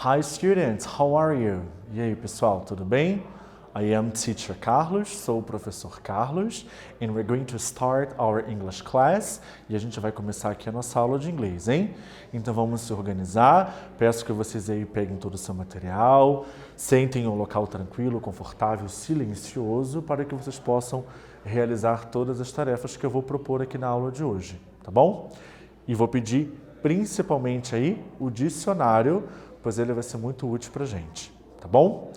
Hi students, how are you? E aí pessoal, tudo bem? I am Teacher Carlos, sou o professor Carlos, and we're going to start our English class. E a gente vai começar aqui a nossa aula de inglês, hein? Então vamos se organizar, peço que vocês aí peguem todo o seu material, sentem em um local tranquilo, confortável, silencioso, para que vocês possam realizar todas as tarefas que eu vou propor aqui na aula de hoje, tá bom? E vou pedir principalmente aí o dicionário, pois ele vai ser muito útil pra gente, tá bom?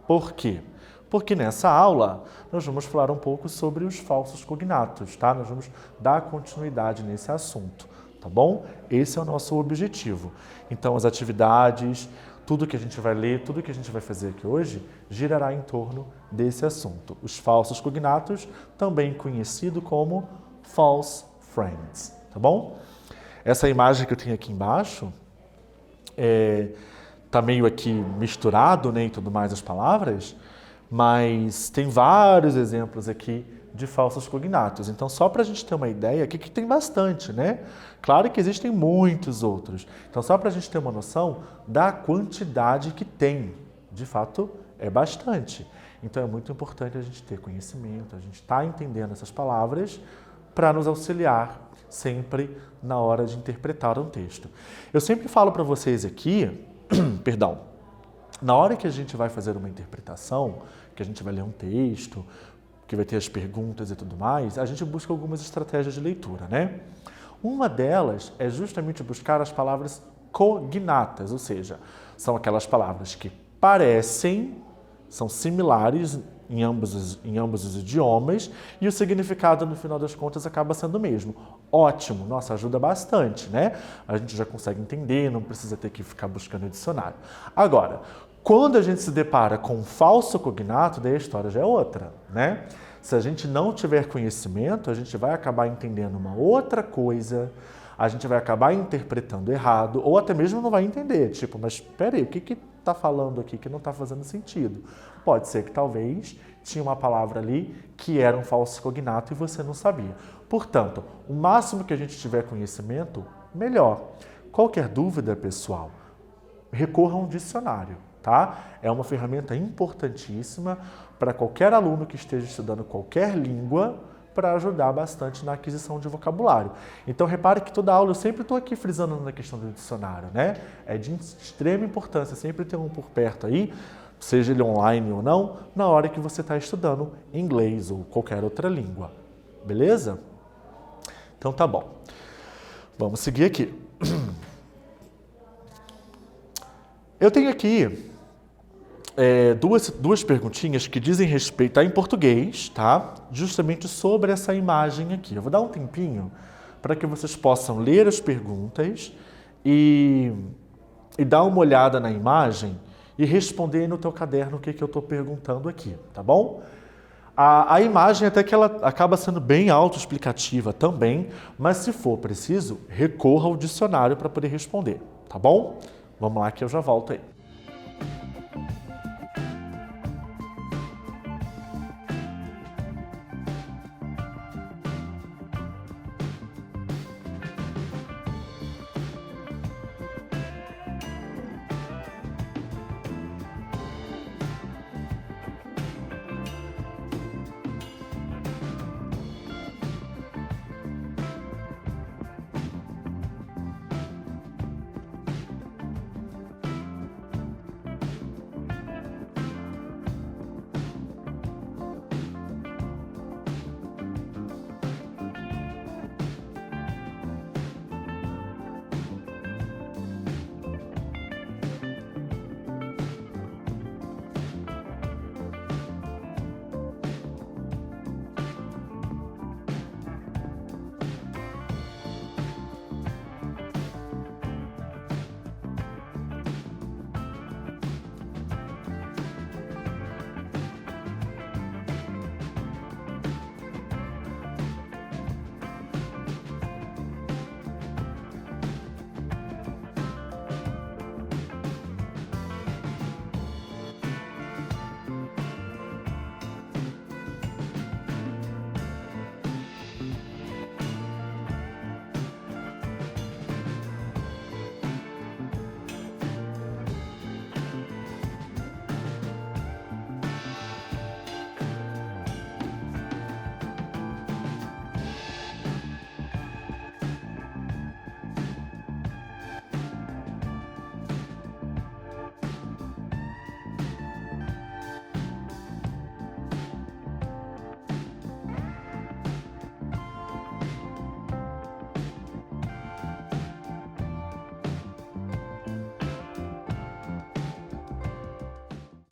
Por quê? Porque nessa aula nós vamos falar um pouco sobre os falsos cognatos, tá? Nós vamos dar continuidade nesse assunto, tá bom? Esse é o nosso objetivo. Então as atividades, tudo que a gente vai ler, tudo que a gente vai fazer aqui hoje, girará em torno desse assunto. Os falsos cognatos, também conhecido como false friends, tá bom? Essa imagem que eu tenho aqui embaixo tá meio aqui misturado, né, e tudo mais as palavras, mas tem vários exemplos aqui de falsos cognatos. Então, só para a gente ter uma ideia, aqui que tem bastante, né? Claro que existem muitos outros. Então, só para a gente ter uma noção da quantidade que tem. De fato, é bastante. Então, é muito importante a gente ter conhecimento, a gente estar entendendo essas palavras para nos auxiliar sempre na hora de interpretar um texto. Eu sempre falo para vocês aqui, perdão, na hora que a gente vai fazer uma interpretação, que a gente vai ler um texto, que vai ter as perguntas e tudo mais, a gente busca algumas estratégias de leitura, né? Uma delas é justamente buscar as palavras cognatas, ou seja, são aquelas palavras que parecem, são similares em ambos os idiomas e o significado, no final das contas, acaba sendo o mesmo. Ótimo, nossa, ajuda bastante, né? A gente já consegue entender, não precisa ter que ficar buscando o dicionário. Agora, quando a gente se depara com um falso cognato, daí a história já é outra, né? Se a gente não tiver conhecimento, a gente vai acabar entendendo uma outra coisa, a gente vai acabar interpretando errado, ou até mesmo não vai entender, tipo, mas peraí, o que está falando aqui que não está fazendo sentido? Pode ser que talvez tinha uma palavra ali que era um falso cognato e você não sabia. Portanto, o máximo que a gente tiver conhecimento, melhor. Qualquer dúvida, pessoal, recorra a um dicionário, tá? É uma ferramenta importantíssima para qualquer aluno que esteja estudando qualquer língua, para ajudar bastante na aquisição de vocabulário. Então, repare que toda aula eu sempre estou aqui frisando na questão do dicionário, né? É de extrema importância sempre ter um por perto aí, seja ele online ou não, na hora que você está estudando inglês ou qualquer outra língua. Beleza? Então, tá bom. Vamos seguir aqui. Eu tenho aqui duas perguntinhas que dizem respeito em português, tá? Justamente sobre essa imagem aqui. Eu vou dar um tempinho para que vocês possam ler as perguntas e dar uma olhada na imagem e responder aí no teu caderno o que eu estou perguntando aqui, tá bom? A imagem até que ela acaba sendo bem autoexplicativa também, mas se for preciso, recorra ao dicionário para poder responder, tá bom? Vamos lá que eu já volto aí.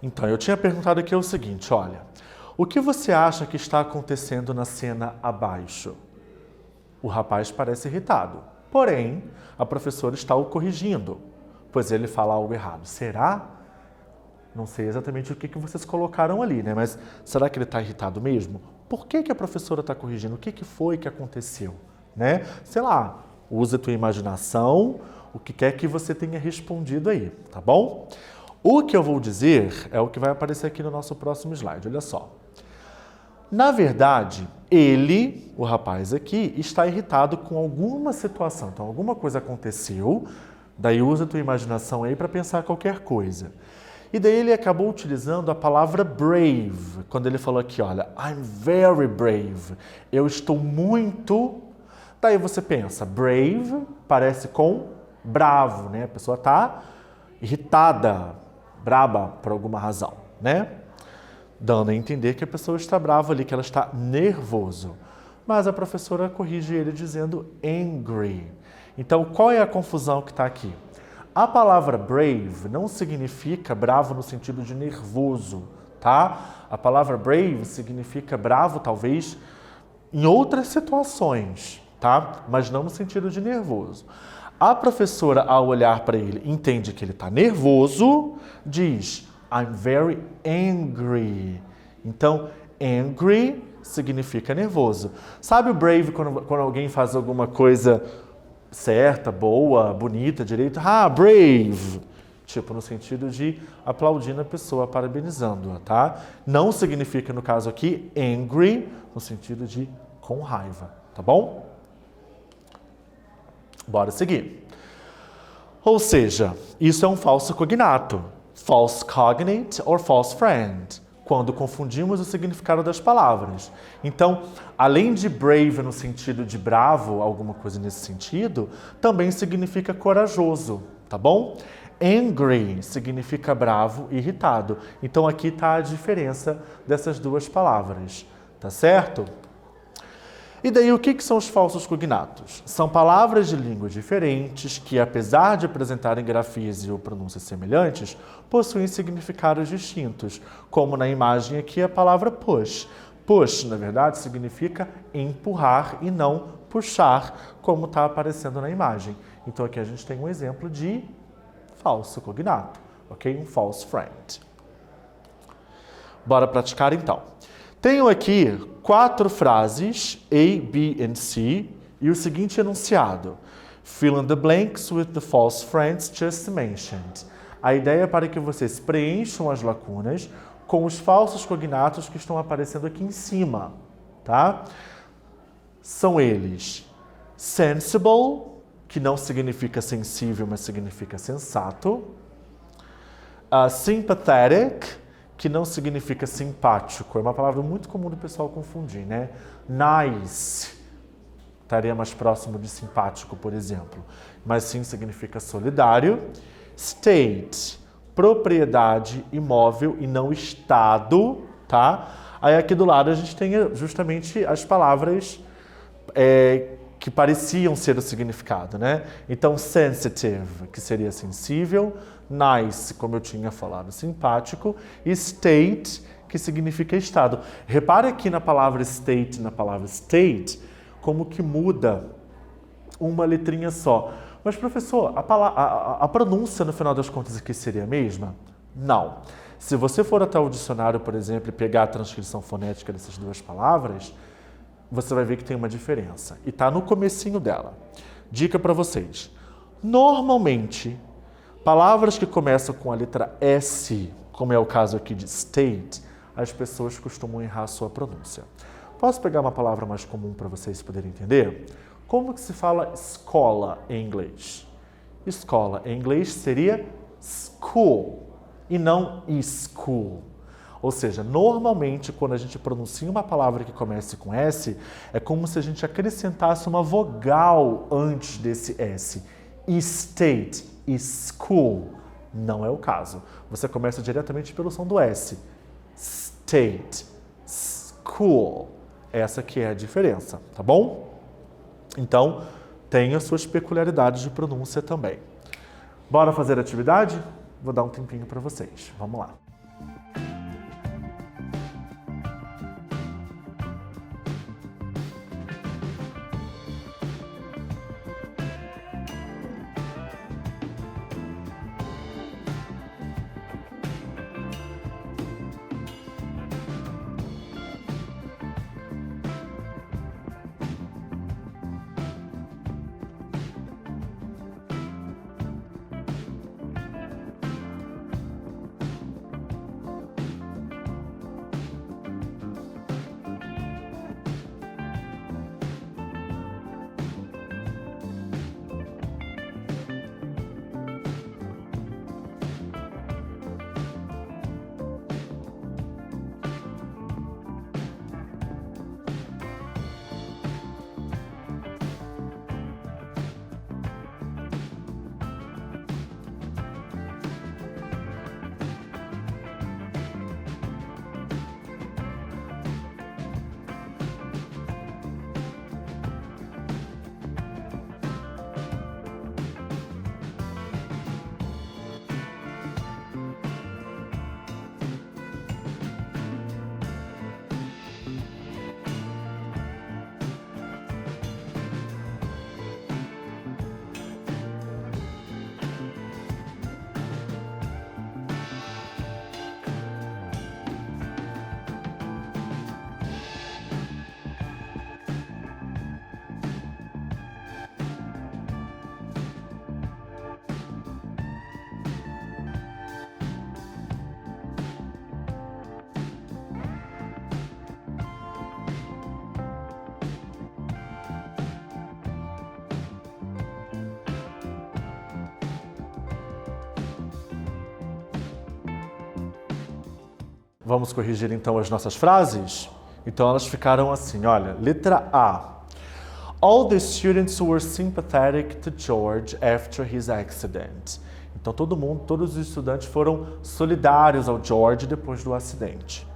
Então, eu tinha perguntado aqui o seguinte, olha, o que você acha que está acontecendo na cena abaixo? O rapaz parece irritado, porém, a professora está o corrigindo, pois ele fala algo errado. Será? Não sei exatamente o que vocês colocaram ali, né? Mas será que ele está irritado mesmo? Por que a professora está corrigindo? O que foi que aconteceu? Né? Sei lá, usa a tua imaginação, o que quer que você tenha respondido aí, tá bom? O que eu vou dizer é o que vai aparecer aqui no nosso próximo slide, olha só. Na verdade, ele, o rapaz aqui, está irritado com alguma situação. Então, alguma coisa aconteceu, daí usa a tua imaginação aí para pensar qualquer coisa. E daí ele acabou utilizando a palavra brave, quando ele falou aqui, olha, I'm very brave, eu estou muito... Daí você pensa, brave parece com bravo, né? A pessoa está irritada, braba por alguma razão, né? Dando a entender que a pessoa está brava ali, que ela está nervoso. Mas a professora corrige ele dizendo angry. Então, qual é a confusão que está aqui? A palavra brave não significa bravo no sentido de nervoso, tá? A palavra brave significa bravo, talvez, em outras situações, tá? Mas não no sentido de nervoso. A professora, ao olhar para ele, entende que ele está nervoso, diz, I'm very angry. Então, angry significa nervoso. Sabe o brave quando alguém faz alguma coisa certa, boa, bonita, direito? Ah, brave! Tipo, no sentido de aplaudindo a pessoa, parabenizando-a, tá? Não significa, no caso aqui, angry, no sentido de com raiva, tá bom? Bora seguir. Ou seja, isso é um falso cognato. False cognate or false friend, quando confundimos o significado das palavras. Então, além de brave no sentido de bravo, alguma coisa nesse sentido, também significa corajoso, tá bom? Angry significa bravo, irritado. Então, aqui está a diferença dessas duas palavras, tá certo? E daí, o que são os falsos cognatos? São palavras de línguas diferentes que, apesar de apresentarem grafias ou pronúncias semelhantes, possuem significados distintos, como na imagem aqui a palavra push. Push, na verdade, significa empurrar e não puxar, como está aparecendo na imagem. Então, aqui a gente tem um exemplo de falso cognato, ok? Um false friend. Bora praticar, então. Tenho aqui 4 frases, A, B e C, e o seguinte enunciado. Fill in the blanks with the false friends just mentioned. A ideia é para que vocês preencham as lacunas com os falsos cognatos que estão aparecendo aqui em cima, tá? São eles sensible, que não significa sensível, mas significa sensato. Sympathetic, que não significa simpático. É uma palavra muito comum do pessoal confundir, né? Nice estaria mais próximo de simpático, por exemplo. Mas sim significa solidário. State, propriedade imóvel e não estado, tá? Aí aqui do lado a gente tem justamente as palavras que pareciam ser o significado, né? Então, sensitive, que seria sensível, nice, como eu tinha falado, simpático, e state, que significa estado. Repare aqui na palavra state, como que muda uma letrinha só. Mas, professor, a pronúncia, no final das contas, aqui seria a mesma? Não. Se você for até o dicionário, por exemplo, e pegar a transcrição fonética dessas duas palavras, você vai ver que tem uma diferença. E está no comecinho dela. Dica para vocês. Normalmente, palavras que começam com a letra S, como é o caso aqui de state, as pessoas costumam errar a sua pronúncia. Posso pegar uma palavra mais comum para vocês poderem entender? Como que se fala escola em inglês? Escola em inglês seria school e não school. Ou seja, normalmente, quando a gente pronuncia uma palavra que comece com S, é como se a gente acrescentasse uma vogal antes desse S. State, school. Não é o caso. Você começa diretamente pelo som do S. State, school. Essa que é a diferença, tá bom? Então, tem as suas peculiaridades de pronúncia também. Bora fazer a atividade? Vou dar um tempinho para vocês. Vamos lá. Vamos corrigir então as nossas frases? Então elas ficaram assim, olha, letra A. All the students were sympathetic to George after his accident. Então todos os estudantes foram solidários ao George depois do acidente.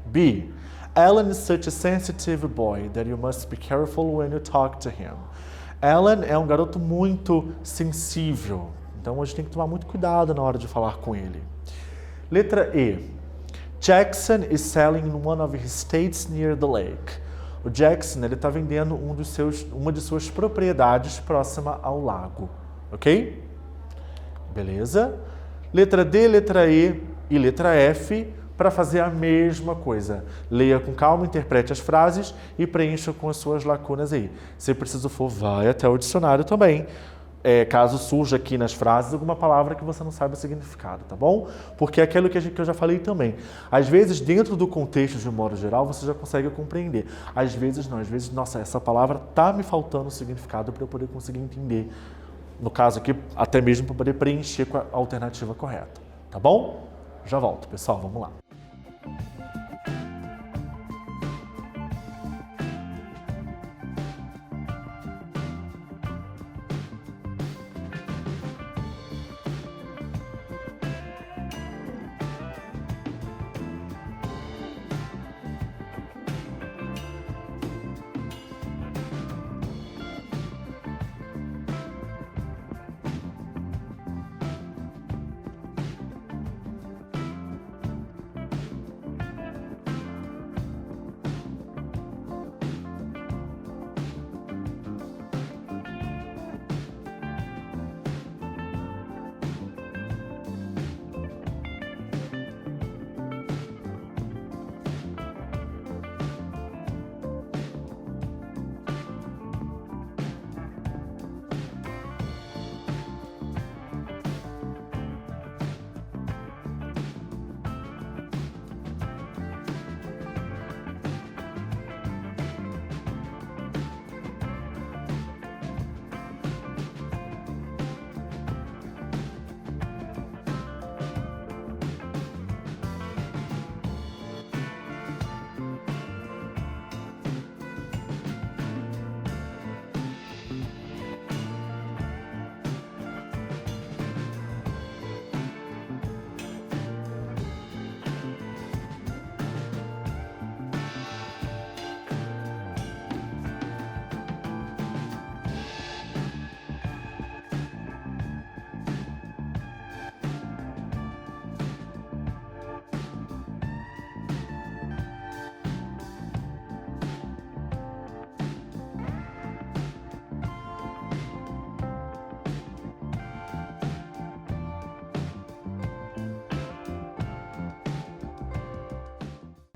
B. Alan is such a sensitive boy that you must be careful when you talk to him. Alan é um garoto muito sensível, então a gente tem que tomar muito cuidado na hora de falar com ele. Letra E. Jackson is selling in one of his estates near the lake. O Jackson está vendendo uma de suas propriedades próxima ao lago, ok? Beleza? Letra D, letra E e letra F para fazer a mesma coisa. Leia com calma, interprete as frases e preencha com as suas lacunas aí. Se preciso for, vai até o dicionário também. Caso surja aqui nas frases alguma palavra que você não sabe o significado, tá bom? Porque é aquilo que eu já falei também. Às vezes, dentro do contexto de um modo geral, você já consegue compreender. Às vezes não, às vezes, nossa, essa palavra tá me faltando o significado para eu poder conseguir entender. No caso aqui, até mesmo para poder preencher com a alternativa correta, tá bom? Já volto, pessoal, vamos lá.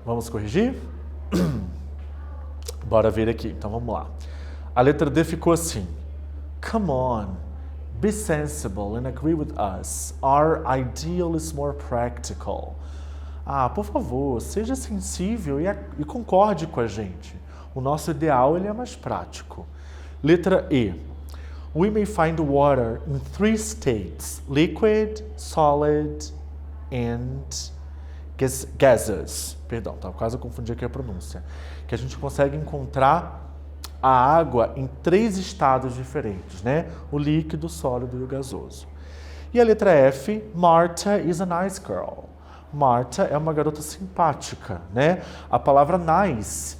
Vamos corrigir? Bora ver aqui, então vamos lá. A letra D ficou assim. Come on, be sensible and agree with us. Our ideal is more practical. Por favor, seja sensível e concorde com a gente. O nosso ideal ele é mais prático. Letra E. We may find water in 3 states: liquid, solid and gaseous. Perdão, quase eu confundi aqui a pronúncia. Que a gente consegue encontrar a água em 3 estados diferentes, né? O líquido, o sólido e o gasoso. E a letra F, Martha is a nice girl. Martha é uma garota simpática, né? A palavra nice,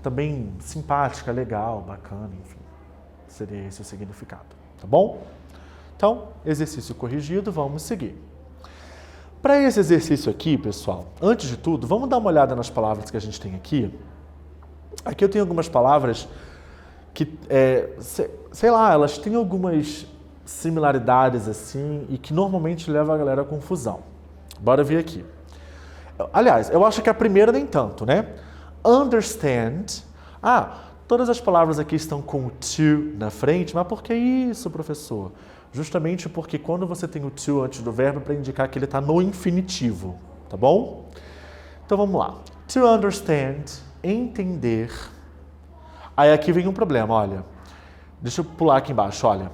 também simpática, legal, bacana, enfim. Seria esse o significado, tá bom? Então, exercício corrigido, vamos seguir. Para esse exercício aqui, pessoal, antes de tudo, vamos dar uma olhada nas palavras que a gente tem aqui. Aqui eu tenho algumas palavras que, sei lá, elas têm algumas similaridades assim e que normalmente levam a galera a confusão. Bora ver aqui. Aliás, eu acho que a primeira nem tanto, né? Understand. Todas as palavras aqui estão com o to na frente, mas por que isso, professor? Justamente porque quando você tem o to antes do verbo, para indicar que ele está no infinitivo, tá bom? Então vamos lá. To understand, entender. Aí aqui vem um problema, olha. Deixa eu pular aqui embaixo, olha.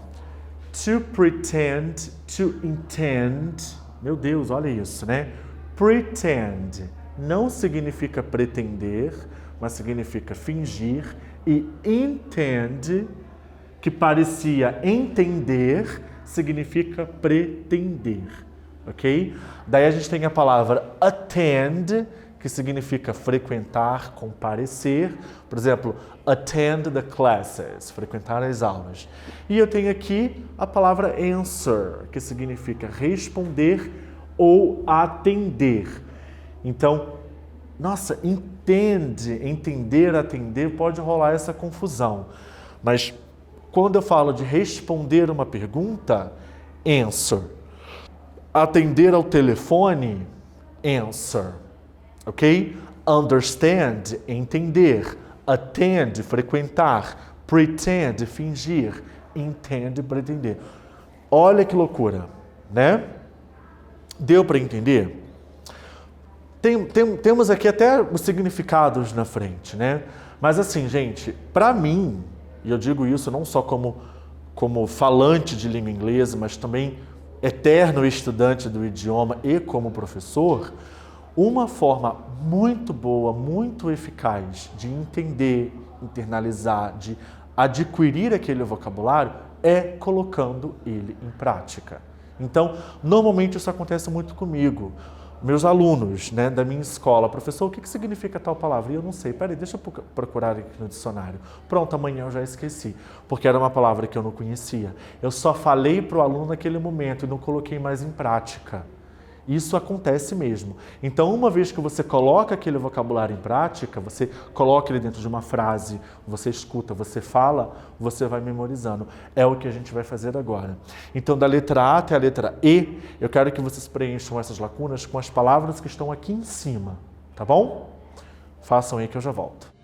To pretend, to intend. Meu Deus, olha isso, né? Pretend, não significa pretender, mas significa fingir, e intend, que parecia entender, significa pretender, ok? Daí a gente tem a palavra attend, que significa frequentar, comparecer. Por exemplo, attend the classes, frequentar as aulas. E eu tenho aqui a palavra answer, que significa responder ou atender. Então, nossa, entender, atender, pode rolar essa confusão. Mas quando eu falo de responder uma pergunta, answer. Atender ao telefone, answer. Ok? Understand, entender. Attend, frequentar. Pretend, fingir. Intend, pretender. Olha que loucura, né? Deu para entender? Temos aqui até os significados na frente, né? Mas assim, gente, para mim, e eu digo isso não só como falante de língua inglesa, mas também eterno estudante do idioma e como professor, uma forma muito boa, muito eficaz de entender, internalizar, de adquirir aquele vocabulário é colocando ele em prática. Então, normalmente isso acontece muito comigo. Meus alunos, né, da minha escola, professor, o que significa tal palavra? E eu não sei, peraí, deixa eu procurar aqui no dicionário. Pronto, amanhã eu já esqueci, porque era uma palavra que eu não conhecia. Eu só falei para o aluno naquele momento e não coloquei mais em prática. Isso acontece mesmo. Então, uma vez que você coloca aquele vocabulário em prática, você coloca ele dentro de uma frase, você escuta, você fala, você vai memorizando. É o que a gente vai fazer agora. Então, da letra A até a letra E, eu quero que vocês preencham essas lacunas com as palavras que estão aqui em cima, tá bom? Façam aí que eu já volto.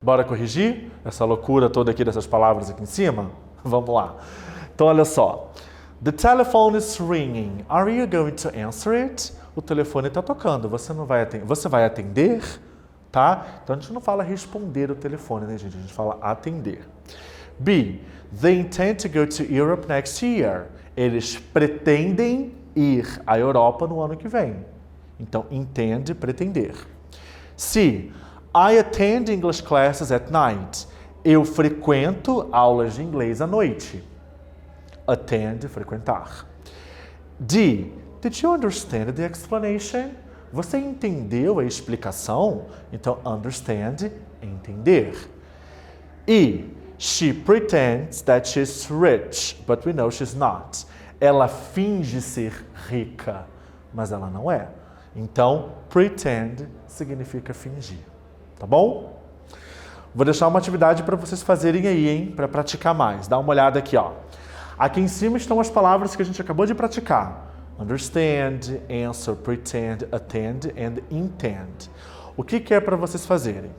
Bora corrigir essa loucura toda aqui dessas palavras aqui em cima? Vamos lá. Então, olha só. The telephone is ringing. Are you going to answer it? O telefone está tocando. Você vai atender? Tá? Então, a gente não fala responder o telefone, né, gente? A gente fala atender. B. They intend to go to Europe next year. Eles pretendem ir à Europa no ano que vem. Então, intend, pretender. C. I attend English classes at night. Eu frequento aulas de inglês à noite. Attend, frequentar. D. Did you understand the explanation? Você entendeu a explicação? Então, understand, entender. E. She pretends that she's rich, but we know she's not. Ela finge ser rica, mas ela não é. Então, pretend significa fingir, tá bom? Vou deixar uma atividade para vocês fazerem aí, hein? Para praticar mais. Dá uma olhada aqui, ó. Aqui em cima estão as palavras que a gente acabou de praticar. Understand, answer, pretend, attend and intend. O que é para vocês fazerem?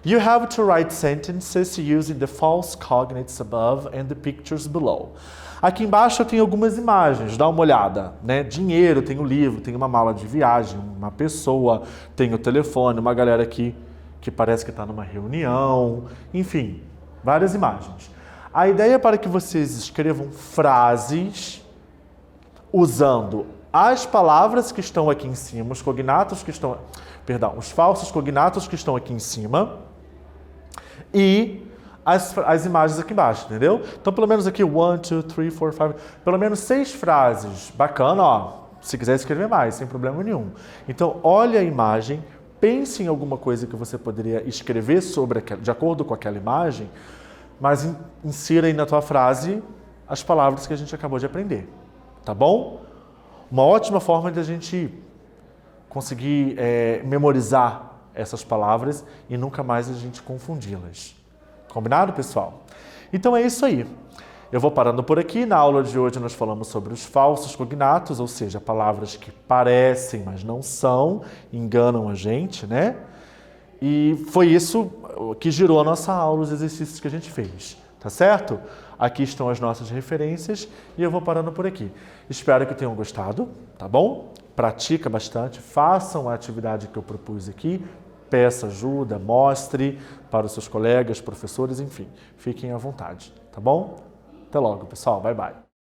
You have to write sentences using the false cognates above and the pictures below. Aqui embaixo eu tenho algumas imagens, dá uma olhada, né? Dinheiro, tem o livro, tem uma mala de viagem, uma pessoa, tem o telefone, uma galera aqui que parece que está numa reunião, enfim, várias imagens. A ideia é para que vocês escrevam frases usando as palavras que estão aqui em cima, os cognatos que estão, perdão, os falsos cognatos que estão aqui em cima e as imagens aqui embaixo, entendeu? Então, pelo menos aqui, 1, 2, 3, 4, 5, pelo menos 6 frases. Bacana, ó. Se quiser escrever mais, sem problema nenhum. Então, olha a imagem, pense em alguma coisa que você poderia escrever sobre de acordo com aquela imagem, mas insira aí na tua frase as palavras que a gente acabou de aprender, tá bom? Uma ótima forma de a gente conseguir memorizar essas palavras e nunca mais a gente confundi-las. Combinado, pessoal? Então é isso aí. Eu vou parando por aqui. Na aula de hoje nós falamos sobre os falsos cognatos, ou seja, palavras que parecem, mas não são, enganam a gente, né? E foi isso que girou a nossa aula, os exercícios que a gente fez, tá certo? Aqui estão as nossas referências e eu vou parando por aqui. Espero que tenham gostado, tá bom? Pratica bastante, façam a atividade que eu propus aqui, peça ajuda, mostre para os seus colegas, professores, enfim, fiquem à vontade, tá bom? Até logo, pessoal. Bye, bye.